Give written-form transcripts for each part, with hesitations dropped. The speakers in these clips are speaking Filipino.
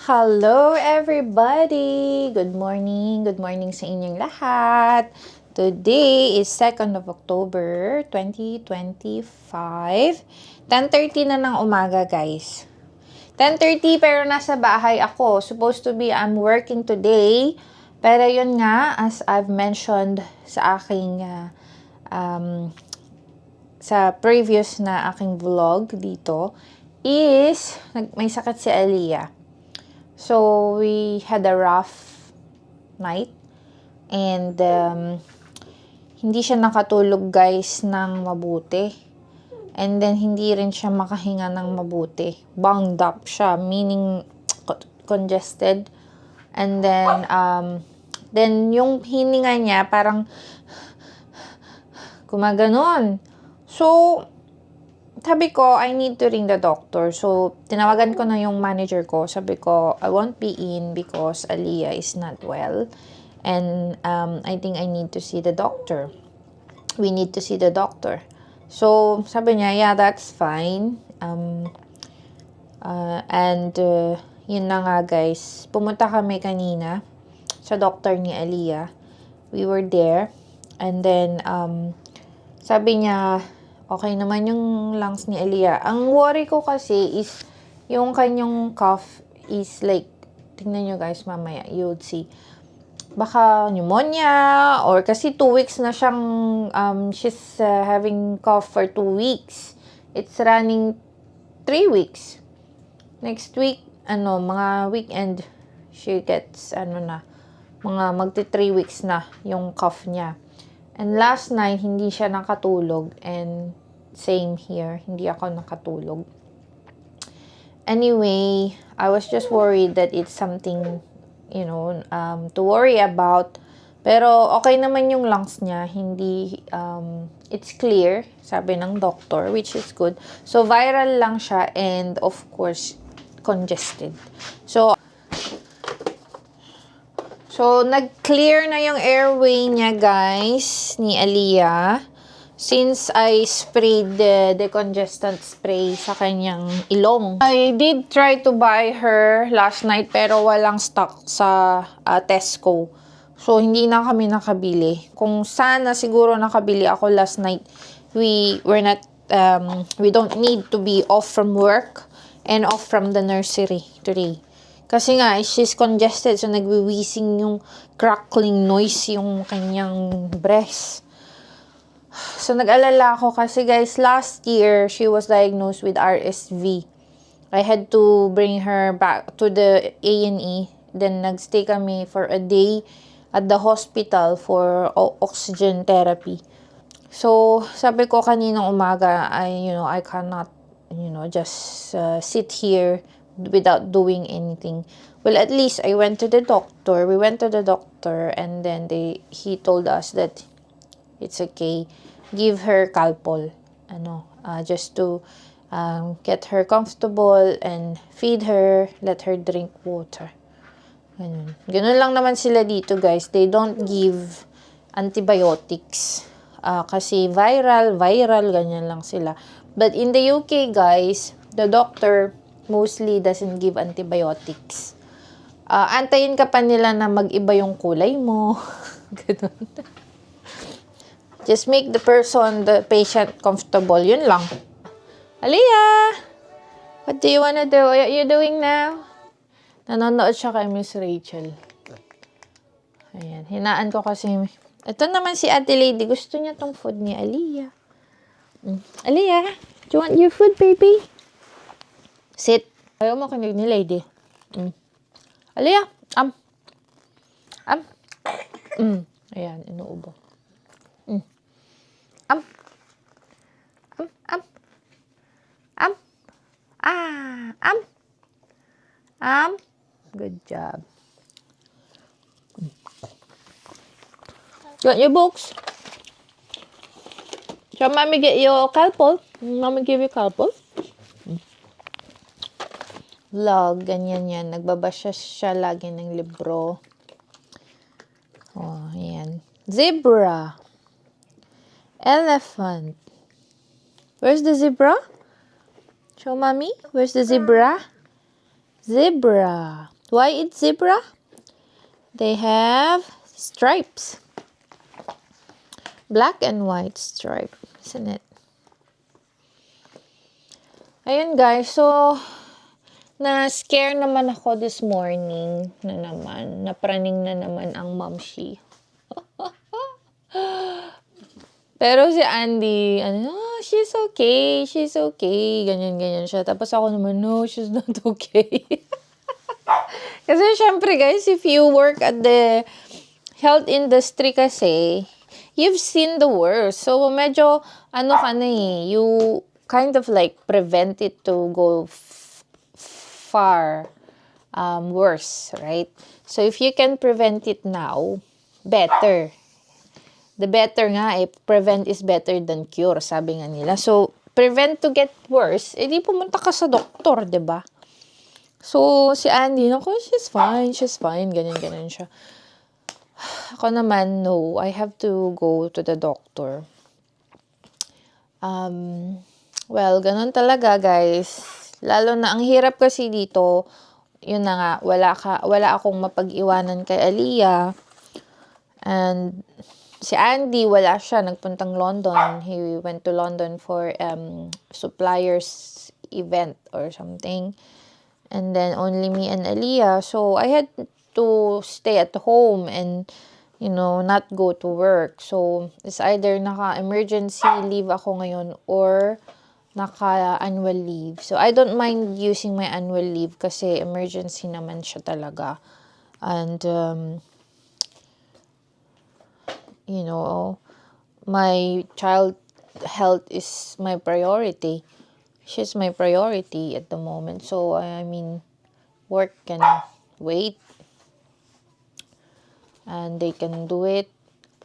Hello everybody! Good morning! Good morning sa inyong lahat! Today is 2nd of October 2025. 10:30 na ng umaga guys. 10:30 pero nasa bahay ako. Supposed to be I'm working today. Pero yun nga, as I've mentioned sa aking sa previous na aking vlog dito, is may sakit si Aliyah. So, we had a rough night. And, hindi siya nakatulog guys ng mabuti. And then, hindi rin siya makahinga ng mabuti. Bunged up siya, meaning congested. And then yung hininga niya, parang gumaganon. So, sabi ko, I need to ring the doctor. So, tinawagan ko na yung manager ko. Sabi ko, I won't be in because Aliyah is not well. And I think I need to see the doctor. We need to see the doctor. So, sabi niya, yeah, that's fine. Yun na nga guys. Pumunta kami kanina sa doctor ni Aliyah. We were there. And then, sabi niya, okay naman yung lungs ni Aliyah. Ang worry ko kasi is, yung kanyang cough is like, tingnan nyo guys mamaya, you'll see. Baka pneumonia, or kasi 2 weeks na siyang, she's having cough for 2 weeks. It's running 3 weeks. Next week, mga weekend, she gets, mga magti 3 weeks na yung cough niya. And last night, hindi siya nakatulog. And same here, hindi ako nakatulog. Anyway, I was just worried that it's something, to worry about. Pero okay naman yung lungs niya, hindi, it's clear, sabi ng doctor, which is good. So, viral lang siya and of course, congested. So, nag-clear na yung airway niya, guys, ni Aliyah. Since I sprayed the decongestant spray sa kanyang ilong. I did try to buy her last night, pero walang stock sa Tesco. So, hindi na kami nakabili. Kung sana siguro nakabili ako last night, we don't need to be off from work and off from the nursery today. Kasi nga, she's congested. So, nagwiwising yung crackling noise yung kanyang breast. So, nag-alala ako kasi guys, last year, she was diagnosed with RSV. I had to bring her back to the A&E. Then, nagstay kami for a day at the hospital for oxygen therapy. So, sabi ko kaninang umaga, I cannot, just sit here without doing anything. Well, at least I went to the doctor. We went to the doctor and then he told us that it's okay. Give her Calpol. Just to get her comfortable and feed her, let her drink water. Ganun lang naman sila dito, guys. They don't give antibiotics. Kasi viral, ganyan lang sila. But in the UK, guys, the doctor mostly doesn't give antibiotics. Antayin ka pa nila na mag-iba yung kulay mo. Ganun. Just make the patient comfortable. Yun lang. Aliyah! What do you wanna do? What are you doing now? Nanonood siya kay Miss Rachel. Ayan. Hinaan ko kasi. Ito naman si Ate Lady. Gusto niya tong food ni Aliyah. Aliyah, do you want your food, baby? Sit. Ayaw mo kinig ni Lady. Aliyah, Ayan, inuubo. Good job. Got your books? Shall mommy get you Calpol? Mommy give you Calpol? Vlog, ganyan yan. Nagbabasa siya lagi ng libro. Oh, ayan. Zebra. Elephant. Where's the zebra? Show mommy. Where's the zebra? Zebra. Why it's zebra? They have stripes. Black and white stripe, isn't it? Ayun guys, so na-scare naman ako this morning na naman. Napraning na naman ang momshi. Pero si Andy, she's okay, ganyan siya. Tapos ako naman, no, she's not okay. Kasi syempre guys, if you work at the health industry kasi, you've seen the worst. So medyo, you kind of like prevent it to go far worse, right? So if you can prevent it now, better. The better nga, prevent is better than cure, sabi nga nila. So, prevent to get worse, di pumunta ka sa doktor, diba? So, si Andy, she's fine, ganyan siya. Ako naman, no, I have to go to the doctor. Well, ganun talaga, guys. Lalo na, ang hirap kasi dito, yun na nga, wala akong mapag-iwanan kay Aliyah. And, si Andy, wala siya. Nagpuntang London. He went to London for suppliers event or something. And then, only me and Aliyah. So, I had to stay at home and, not go to work. So, it's either naka-emergency leave ako ngayon or naka-annual leave. So, I don't mind using my annual leave kasi emergency naman siya talaga. And, my child health is my priority. She's my priority at the moment. So, work can wait. And they can do it.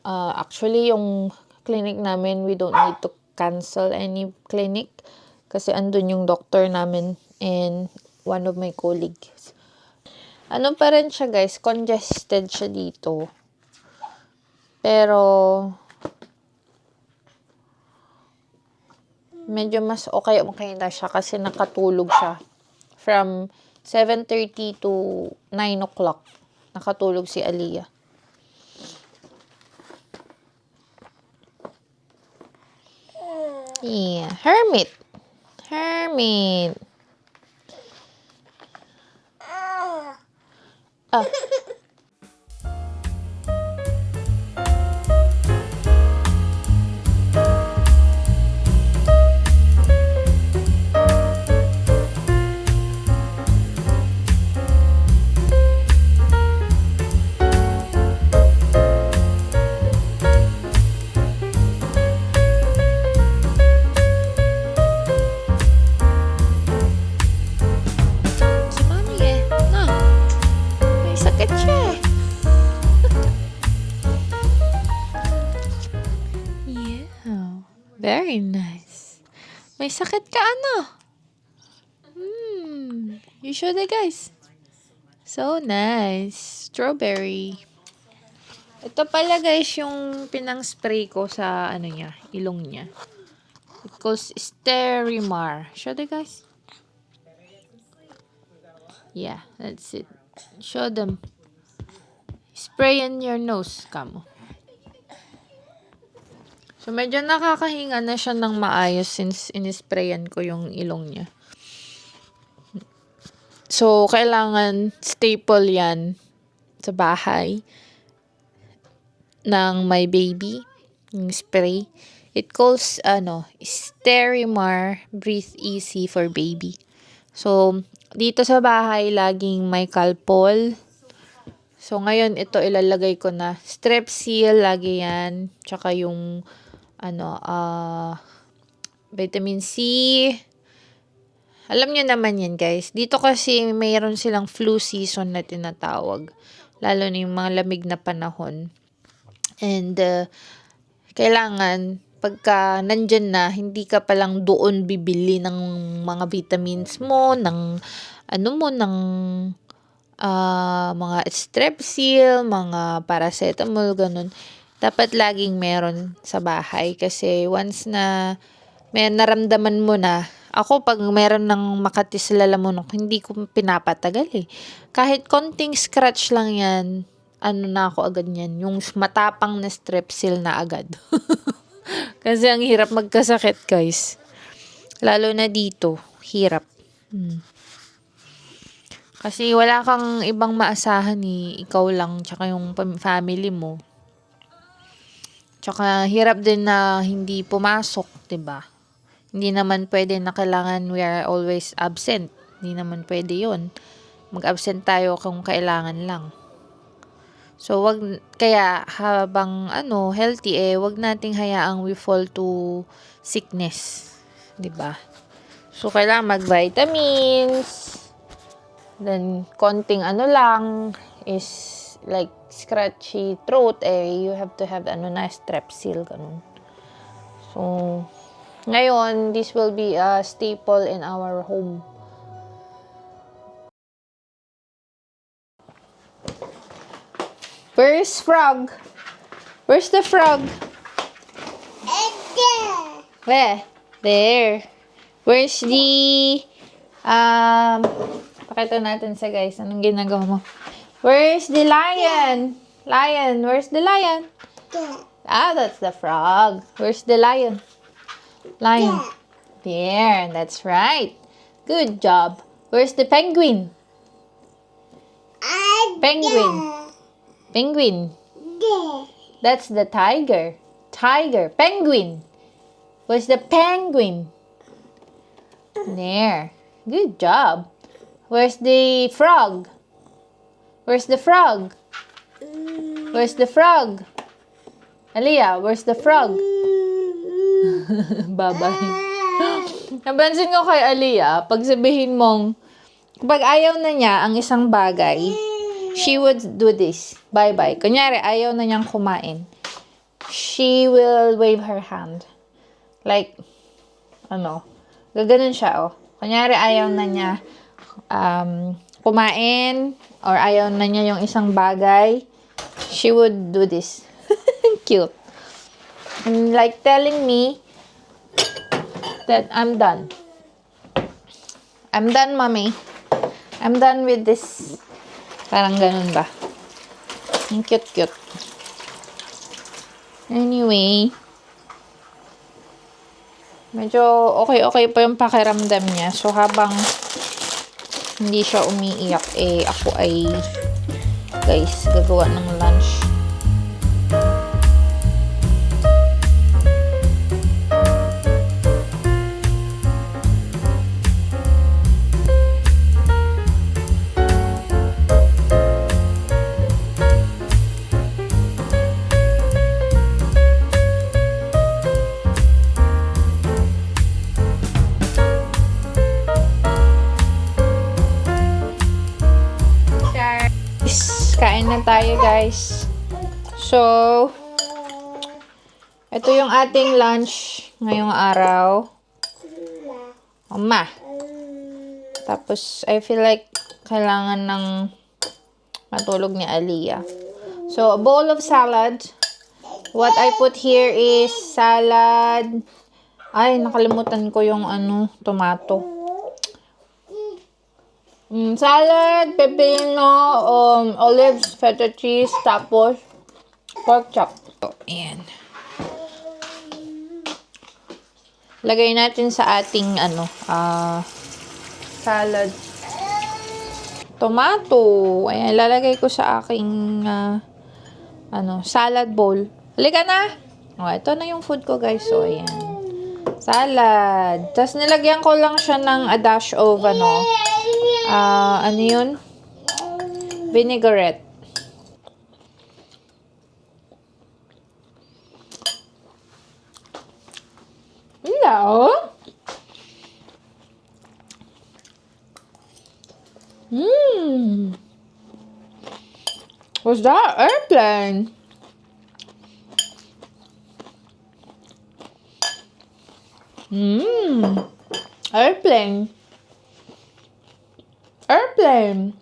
Actually, yung clinic namin, we don't need to cancel any clinic. Kasi andun yung doctor namin and one of my colleagues. Pa rin siya guys, congested siya dito. Pero, medyo mas okay na siya kasi nakatulog siya. From 7:30 to 9 o'clock, nakatulog si Aliyah. Yeah, Hermit. Si Mami may sakit siya eh. Yeah, very nice. May sakit ka you should guys. So nice. Strawberry. Ito pala guys yung pinang-spray ko sa ilong niya. It calls Sterimar. Show them guys. Yeah, that's it. Show them. Spray in your nose, kamo. So, medyo nakakahinga na siya ng maayos since inisprayan ko yung ilong niya. So, kailangan staple yan sa bahay ng my baby. Yung spray. It calls, Sterimar Breathe Easy for Baby. So, dito sa bahay, laging may Calpol. So, ngayon, ito ilalagay ko na. Strepsil, lagi yan. Tsaka yung, vitamin C. Alam nyo naman yan, guys. Dito kasi mayroon silang flu season na tinatawag. Lalo na yung mga lamig na panahon. And, kailangan, pagka nandyan na, hindi ka palang doon bibili ng mga vitamins mo, ng, mga strepsil, mga paracetamol, ganun. Dapat laging meron sa bahay kasi once na may naramdaman mo na, Ako, pag meron ng Makati sa Lalamunok, hindi ko pinapatagal eh. Kahit konting scratch lang yan, ano na ako agad yan. Yung matapang na Strepsil na agad. Kasi ang hirap magkasakit, guys. Lalo na dito, hirap. Kasi wala kang ibang maasahan eh. Ikaw lang, tsaka yung family mo. Tsaka hirap din na hindi pumasok, 'di ba? Hindi naman pwede na kailangan we are always absent. Hindi naman pwede 'yon. Mag-absent tayo kung kailangan lang. So kaya habang healthy wag nating hayaang we fall to sickness, 'di ba? So kailangan mag-vitamins. Then konting lang is like scratchy throat, you have to have na Strepsil, ganun. So, ngayon, this will be a staple in our home. Where's Frog? Where's the frog? Where? There. Where's the, pakita natin sa guys, anong ginagawa mo? Where's the lion? Lion, where's the lion? That's the frog. Where's the lion? Lion. There, that's right. Good job. Where's the penguin? Penguin. Penguin. That's the tiger. Tiger. Penguin. Where's the penguin? There. Good job. Where's the frog? Where's the frog? Where's the frog? Aliyah, where's the frog? Bye-bye. Napansin ko kay Aliyah, pag sabihin mong, pag ayaw na niya ang isang bagay, she would do this. Bye-bye. Kunyari, ayaw na niyang kumain. She will wave her hand. Like, gaganon siya, Kunyari, ayaw na niya kumain, or ayaw na niya yung isang bagay, she would do this. Cute. And like telling me that I'm done. I'm done, mommy. I'm done with this. Parang ganun ba? Ang cute-cute. Anyway, medyo okay pa yung pakiramdam niya. So, habang hindi siya umiiyak, ako ay, guys, gagawa ng lunch. Kain na tayo, guys. So, ito yung ating lunch ngayong araw. Tapos, I feel like kailangan ng matulog ni Aliyah. So, a bowl of salad. What I put here is salad. Ay, nakalimutan ko yung tomato. Salad, pepino, olives, feta cheese, tapos pork chop. So, ayan. Lagay natin sa ating salad. Tomato. Ayan, lalagay ko sa aking salad bowl. Halika na! Ito na yung food ko, guys. So, ayan. Salad. Tapos, nilagyan ko lang siya ng a dash of, yun? Vinaigrette. Hello? What's that? Airplane. Airplane. Airplane.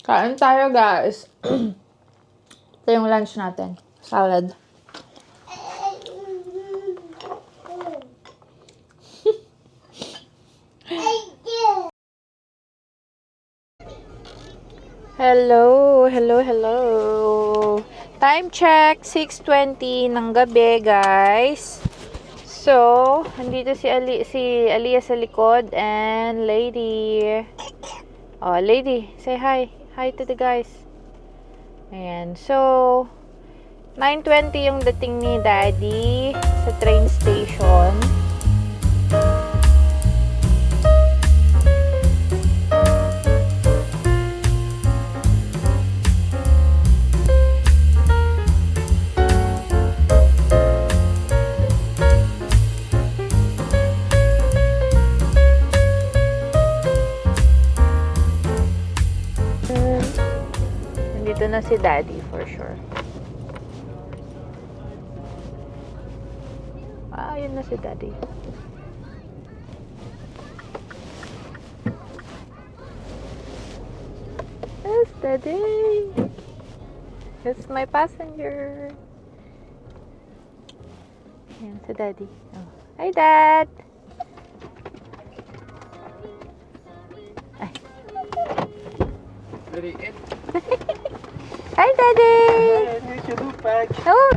Kain tayo, guys. Ito yung lunch natin. Salad. Hello, hello, hello. Time check, 6:20 ng gabi, guys. So, andito si Aliyah sa likod and Lady. Oh, Lady, say hi. Hi to the guys. Ayan. So, 9:20 yung dating ni Daddy sa train station. Nandito na si Daddy for sure. Ah, yun na si Daddy. Yes, Daddy. It's my passenger. Yan, si Daddy. Oh. Hi, Dad! Ay. Ready, in. Hi, Daddy! Hey, here's your loot bag. Oh,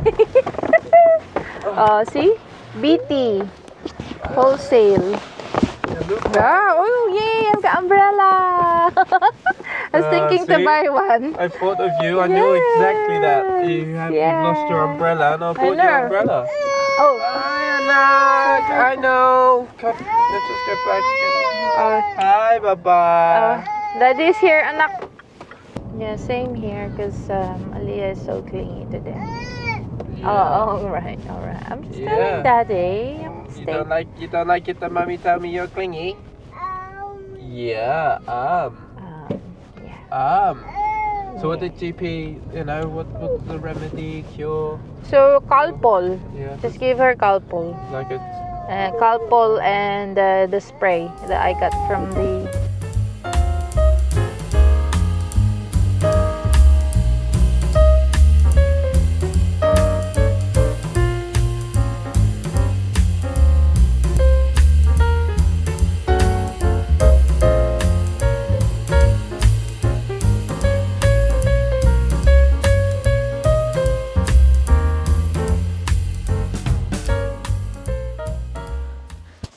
oh, see? BT. Wholesale. Your loot bag. Wow! Oh, yay! I've got umbrella! I was thinking to See? buy one. I thought of you. I knew exactly that you've lost your umbrella, and I bought your know. umbrella. Oh. I know. Come, let's just go back. Hi, Baba. Daddy's here, anak. Yeah, same here, because Aliyah is so clingy to them. Oh, alright. I'm just telling Daddy. You don't like it that Mommy tell me you're clingy? Yeah. Yeah. So what did GP? What's the remedy, cure? So Calpol. Yeah. Just give her Calpol. Like it. Calpol and the spray that I got from the.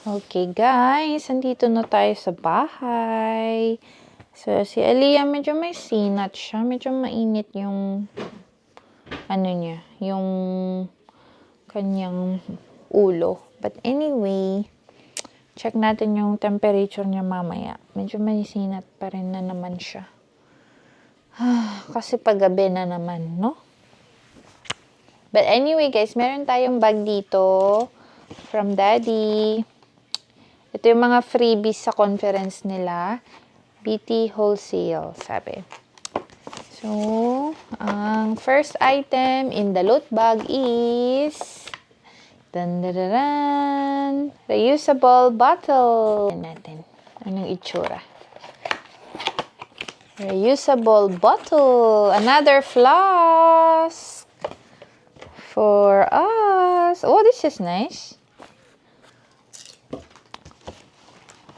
Okay guys, andito na tayo sa bahay. So, si Aliyah medyo may sinat siya. Medyo mainit yung niya, yung kanyang ulo. But anyway, check natin yung temperature niya mamaya. Medyo may sinat pa rin na naman siya. Kasi paggabi na naman, no? But anyway guys, meron tayong bag dito from Daddy. Ito yung mga freebies sa conference nila. BT Wholesale, sabi. So, ang first item in the loot bag is reusable bottle. Natin. Anong itsura? Reusable bottle. Another flask for us. Oh, this is nice.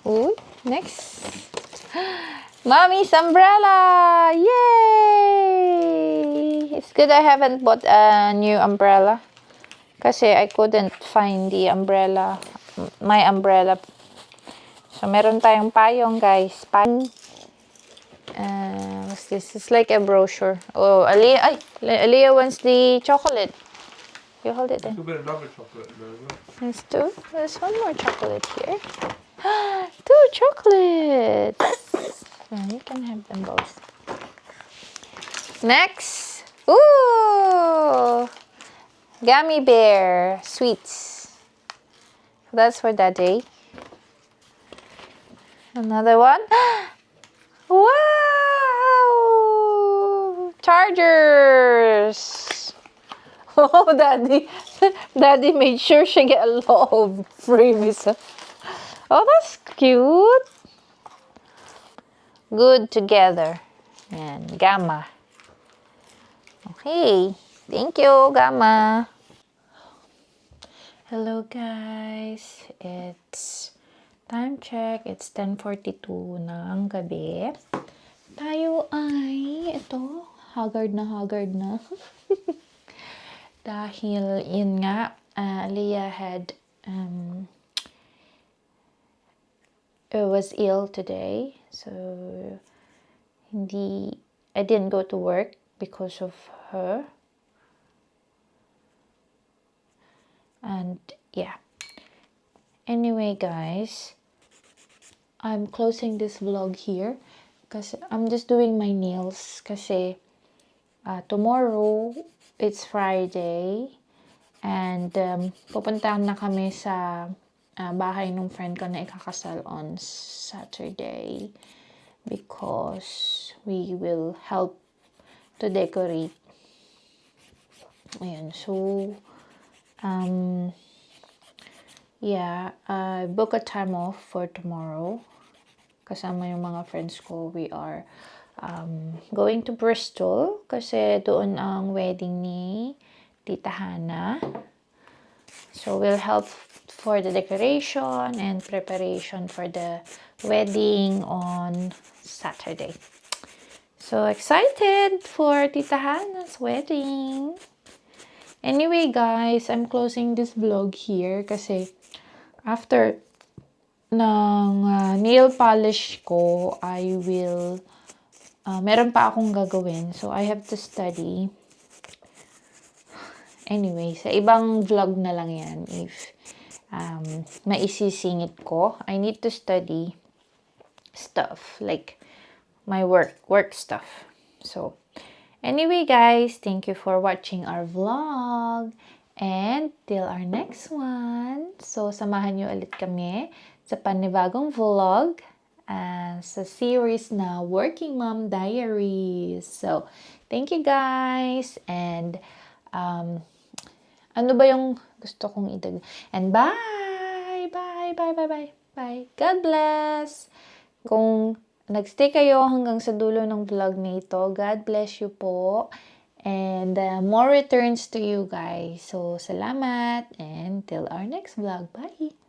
Ooh, next. Mommy's umbrella! Yay! It's good I haven't bought a new umbrella. Kasi I couldn't find the umbrella. My umbrella. So, meron tayong payong, guys. Payong. What's this? It's like a brochure. Oh, Aliyah wants the chocolate. You hold it then. There's a bit another chocolate. There's two. There's one more chocolate here. 2 chocolates. So you can have them both. Next. Ooh! Gummy bear sweets. That's for Daddy. Another one. Wow! Chargers. Oh, Daddy. Daddy made sure she get a lot of freebies. Oh, that's cute. Good together. Yan, Gamma. Okay. Thank you, Gamma. Hello, guys. It's time check. It's 10:42 ng gabi. tayo ay, ito, haggard na. Dahil, yun nga, Leah was ill today. So, I didn't go to work because of her. And, yeah. Anyway, guys, I'm closing this vlog here kasi I'm just doing my nails kasi tomorrow it's Friday and pupuntahan na kami sa bahay ng friend ko na ikakasal on Saturday because we will help to decorate. Ayan, so yeah, I book a time off for tomorrow. Kasama yung mga friends ko, we are going to Bristol kasi doon ang wedding ni Tita Hannah. So we'll help for the decoration and preparation for the wedding on Saturday. So excited for Tita Hannah's wedding. Anyway guys, I'm closing this vlog here kasi after ng nail polish ko, I will, meron pa akong gagawin. So, I have to study. Anyway, sa ibang vlog na lang yan. If maisisingit ko, I need to study stuff. Like, my work stuff. So, anyway guys, thank you for watching our vlog. And till our next one. So, samahan nyo ulit kami sa panibagong vlog sa series na Working Mom Diaries. So, thank you guys. And, ano ba yung gusto kong idag? And bye! Bye! God bless! Kung nagstay kayo hanggang sa dulo ng vlog nito, God bless you po. And more returns to you guys. So, salamat and till our next vlog. Bye!